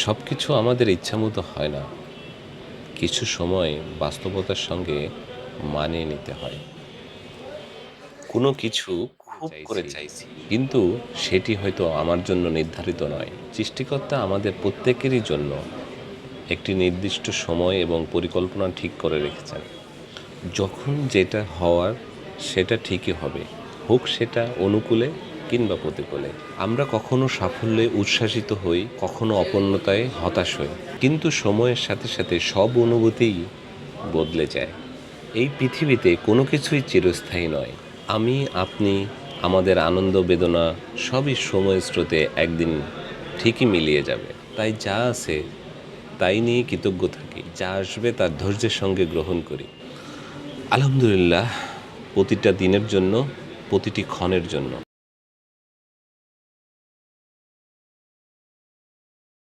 সব কিছু আমাদের ইচ্ছামতো হয় না। কিছু সময় বাস্তবতার সঙ্গে মানিয়ে নিতে হয়। কোনো কিছু খুব করে চাইছি, কিন্তু সেটি হয়তো আমার জন্য নির্ধারিত নয়। সৃষ্টিকর্তা আমাদের প্রত্যেকেরই জন্য একটি নির্দিষ্ট সময় এবং পরিকল্পনা ঠিক করে রেখেছেন। যখন যেটা হওয়ার সেটা ঠিকই হবে, হোক সেটা অনুকূলে কিংবা প্রতিকূলে। আমরা কখনো সাফল্যে উচ্ছ্বাসিত হই, কখনো অপূর্ণতায় হতাশ হই, কিন্তু সময়ের সাথে সাথে সব অনুভূতিই বদলে যায়। এই পৃথিবীতে কোনো কিছুই চিরস্থায়ী নয়। আমি, আপনি, আমাদের আনন্দ বেদনা সবই সময়ের স্রোতে একদিন ঠিকই মিলিয়ে যাবে। তাই যা আছে তাই নিয়ে কৃতজ্ঞ থাকি, যা আসবে তার ধৈর্যের সঙ্গে গ্রহণ করি। আলহামদুলিল্লাহ, প্রতিটা দিনের জন্য, প্রতিটি ক্ষণের জন্য।